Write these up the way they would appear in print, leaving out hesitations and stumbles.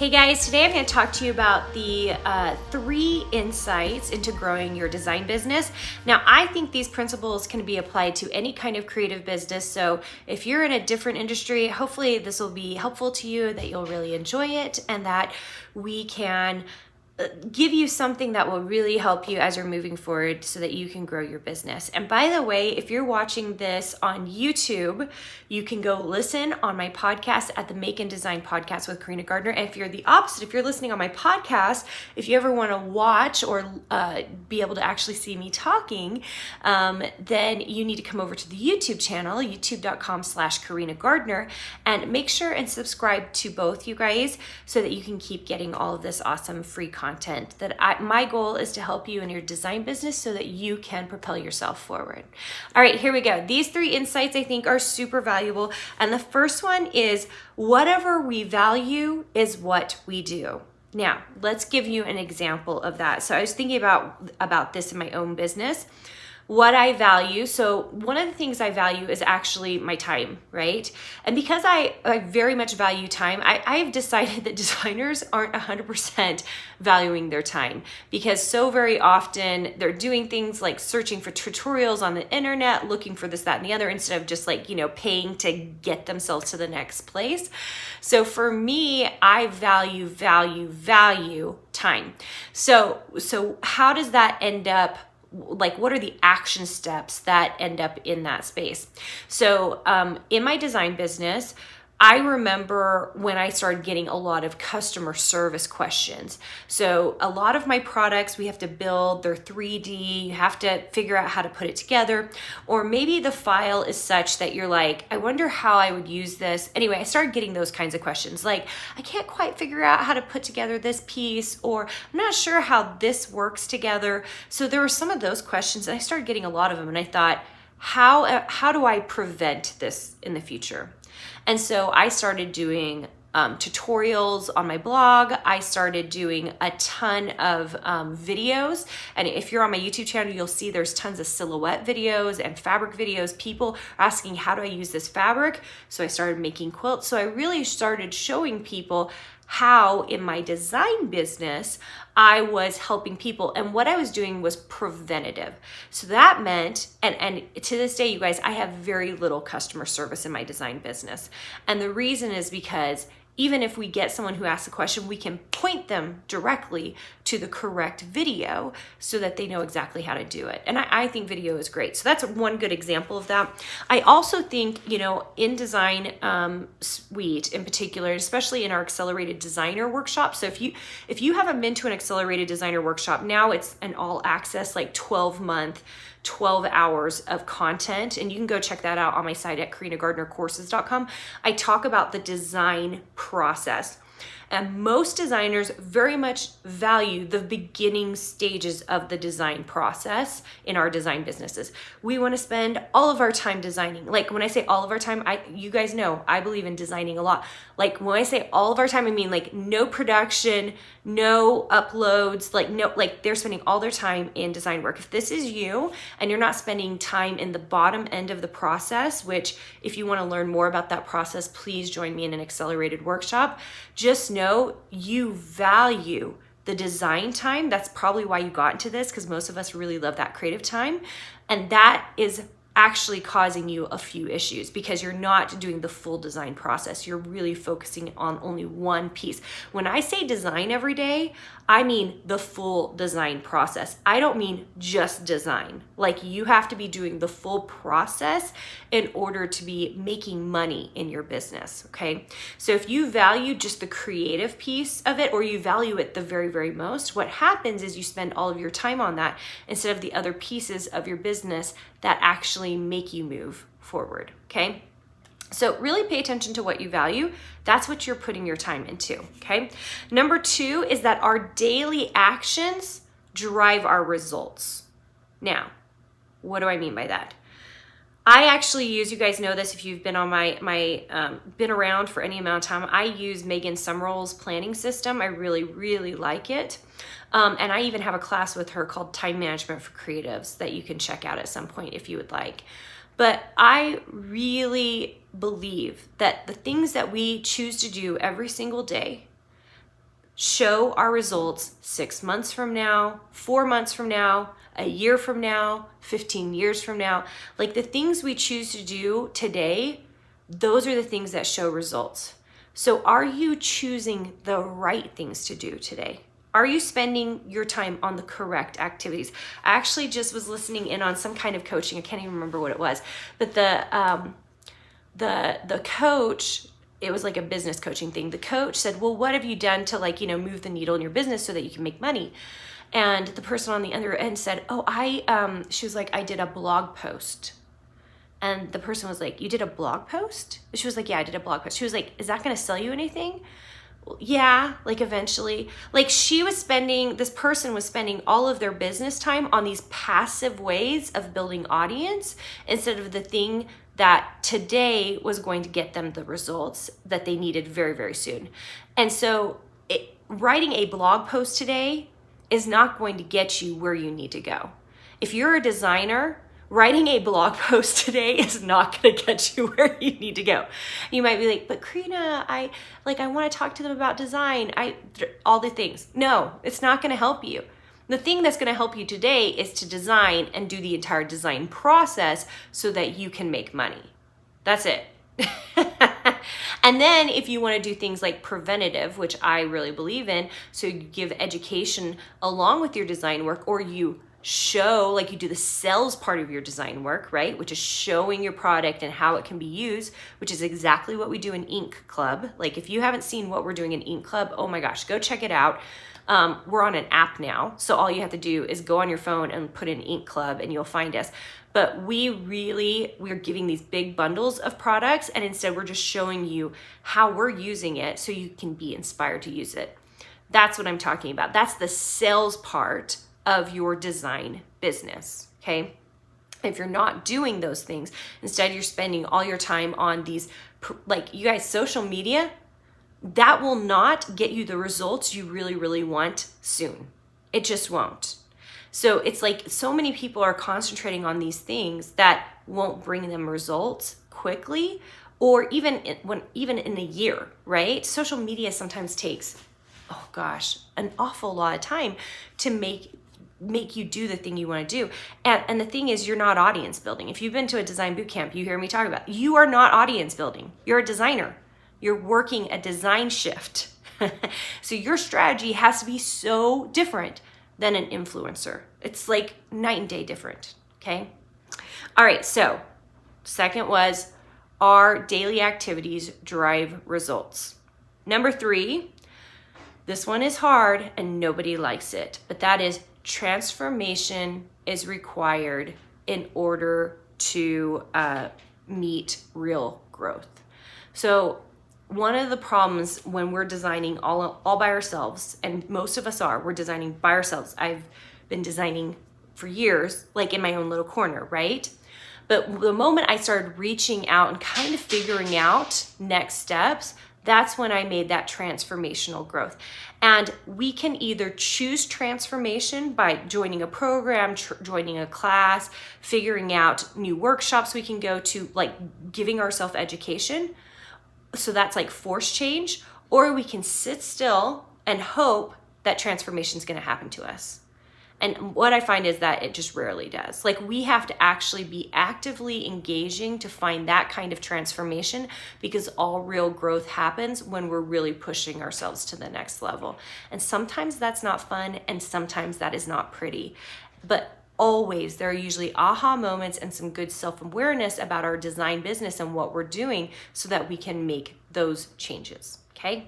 Hey guys, today I'm going to talk to you about the 3 insights into growing your design business. Now, I think these principles can be applied to any kind of creative business. So if you're in a different industry, hopefully this will be helpful to you, that you'll really enjoy it, and that we can give you something that will really help you as you're moving forward so that you can grow your business. And by the way, if you're watching this on YouTube, you can go listen on my podcast at the Make and Design Podcast with Carina Gardner. And if you're the opposite, if you're listening on my podcast, if you ever want to watch or be able to actually see me talking, then you need to come over to the YouTube channel, youtube.com/Carina Gardner, and make sure and subscribe to both, you guys, so that you can keep getting all of this awesome free content. My goal is to help you in your design business so that you can propel yourself forward. All right, here we go. These 3 insights I think are super valuable. And the first one is whatever we value is what we do. Now, let's give you an example of that. So I was thinking about this in my own business. What I value, so one of the things I value is actually my time, right? And because I very much value time, I've decided that designers aren't 100% valuing their time, because so very often they're doing things like searching for tutorials on the internet, looking for this, that, and the other, instead of just paying to get themselves to the next place. So for me, I value time. So how does that end up? What are the action steps that end up in that space? So in my design business, I remember when I started getting a lot of customer service questions. So a lot of my products we have to build, they're 3D, you have to figure out how to put it together. Or maybe the file is such that you're like, I wonder how I would use this. Anyway, I started getting those kinds of questions. Like, I can't quite figure out how to put together this piece, or I'm not sure how this works together. So there were some of those questions, and I started getting a lot of them. And I thought, how do I prevent this in the future? And so I started doing tutorials on my blog. I started doing a ton of videos. And if you're on my YouTube channel, you'll see there's tons of silhouette videos and fabric videos. People are asking, how do I use this fabric? So I started making quilts. So I really started showing people how in my design business I was helping people, and what I was doing was preventative. So that meant, and to this day, you guys, I have very little customer service in my design business. And the reason is because even if we get someone who asks a question, we can point them directly to the correct video so that they know exactly how to do it. And I think video is great. So that's one good example of that. I also think, in Design Suite in particular, especially in our Accelerated Designer Workshop. So if you haven't been to an Accelerated Designer Workshop, now it's an all access, 12-month, 12 hours of content, and you can go check that out on my site at carinagardnercourses.com. I talk about the design process. And most designers very much value the beginning stages of the design process in our design businesses. We want to spend all of our time designing. When I say all of our time, you guys know I believe in designing a lot. When I say all of our time, I mean no production, no uploads, they're spending all their time in design work. If this is you and you're not spending time in the bottom end of the process, which if you want to learn more about that process, please join me in an accelerated workshop. Just know you value the design time. That's probably why you got into this, because most of us really love that creative time. And that is actually causing you a few issues because you're not doing the full design process. You're really focusing on only one piece. When I say design every day, I mean the full design process. I don't mean just design. You have to be doing the full process in order to be making money in your business, okay? So if you value just the creative piece of it, or you value it the very, very most, what happens is you spend all of your time on that instead of the other pieces of your business that actually make you move forward, okay? So really pay attention to what you value. That's what you're putting your time into, okay? Number 2 is that our daily actions drive our results. Now, what do I mean by that? I actually use, you guys know this if you've been on been around for any amount of time, I use Megan Summerall's planning system. I really, really like it. And I even have a class with her called Time Management for Creatives that you can check out at some point if you would like. But I really believe that the things that we choose to do every single day show our results 6 months from now, 4 months from now, a year from now, 15 years from now. Like the things we choose to do today, those are the things that show results. So are you choosing the right things to do today? Are you spending your time on the correct activities? I actually just was listening in on some kind of coaching. I can't even remember what it was, but the coach, it was like a business coaching thing. The coach said, well, what have you done to move the needle in your business so that you can make money? And the person on the other end said, she was like, I did a blog post. And the person was like, you did a blog post? She was like, yeah, I did a blog post. She was like, is that going to sell you anything? Well, yeah, like eventually. Like this person was spending all of their business time on these passive ways of building audience instead of the thing that today was going to get them the results that they needed very, very soon. And so writing a blog post today is not going to get you where you need to go. If you're a designer, writing a blog post today is not going to get you where you need to go. You might be like, but Carina, I want to talk to them about design. All the things. No, it's not going to help you. The thing that's going to help you today is to design and do the entire design process so that you can make money. That's it. And then if you want to do things like preventative, which I really believe in, so you give education along with your design work, or you show, like you do the sales part of your design work, right? Which is showing your product and how it can be used, which is exactly what we do in Ink Club. Like if you haven't seen what we're doing in Ink Club, oh my gosh, go check it out. We're on an app now. So all you have to do is go on your phone and put in Ink Club and you'll find us. But we're giving these big bundles of products, and instead we're just showing you how we're using it so you can be inspired to use it. That's what I'm talking about. That's the sales part of your design business, okay? If you're not doing those things, instead you're spending all your time on these, like you guys, social media, that will not get you the results you really, really want soon. It just won't. So it's like so many people are concentrating on these things that won't bring them results quickly, or even in a year, right? Social media sometimes takes, oh gosh, an awful lot of time to make you do the thing you want to do. And the thing is, you're not audience building. If you've been to a design boot camp, you hear me talk about, you are not audience building. You're a designer. You're working a design shift. So your strategy has to be so different than an influencer. It's like night and day different, okay? All right, so second was, our daily activities drive results. Number 3, this one is hard and nobody likes it, but that is, transformation is required in order to meet real growth. So one of the problems when we're designing all by ourselves, and most of us we're designing by ourselves. I've been designing for years, like in my own little corner, right? But the moment I started reaching out and kind of figuring out next steps, that's when I made that transformational growth. And we can either choose transformation by joining a program, joining a class, figuring out new workshops we can go to, like giving ourselves education. So that's like force change, or we can sit still and hope that transformation is going to happen to us. And what I find is that it just rarely does. Like we have to actually be actively engaging to find that kind of transformation, because all real growth happens when we're really pushing ourselves to the next level. And sometimes that's not fun, and sometimes that is not pretty. But always, there are usually aha moments and some good self-awareness about our design business and what we're doing so that we can make those changes, okay?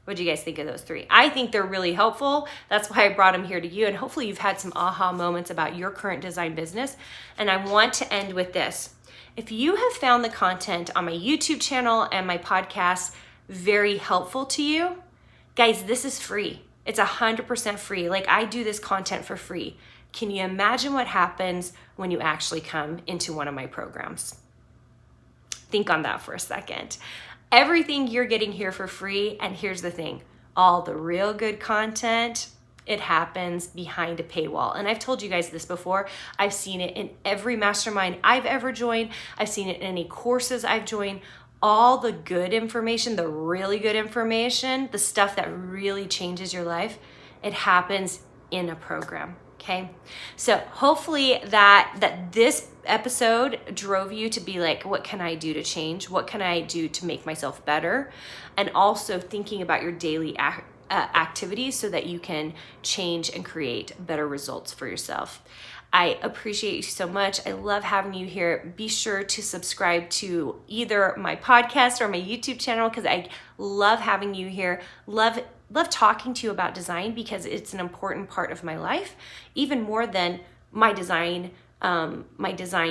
What do you guys think of those 3? I think they're really helpful. That's why I brought them here to you, and hopefully you've had some aha moments about your current design business. And I want to end with this. If you have found the content on my YouTube channel and my podcast very helpful to you, guys, this is free. It's 100% free. Like I do this content for free. Can you imagine what happens when you actually come into one of my programs? Think on that for a second. Everything you're getting here for free, and here's the thing, all the real good content, it happens behind a paywall. And I've told you guys this before. I've seen it in every mastermind I've ever joined. I've seen it in any courses I've joined. all the good information, the really good information, the stuff that really changes your life, it happens in a program. Okay, so hopefully that this episode drove you to be like, what can I do to change? What can I do to make myself better? And also thinking about your daily activities so that you can change and create better results for yourself. I appreciate you so much. I love having you here. Be sure to subscribe to either my podcast or my YouTube channel because I love having you here. Love talking to you about design because it's an important part of my life, even more than my design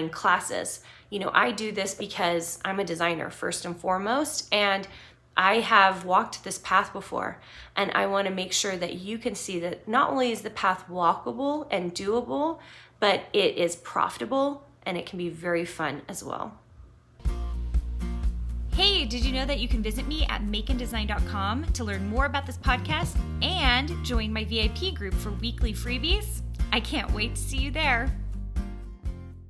classes. You know, I do this because I'm a designer first and foremost, and I have walked this path before, and I want to make sure that you can see that not only is the path walkable and doable, but it is profitable and it can be very fun as well. Hey, did you know that you can visit me at makeanddesign.com to learn more about this podcast and join my VIP group for weekly freebies? I can't wait to see you there.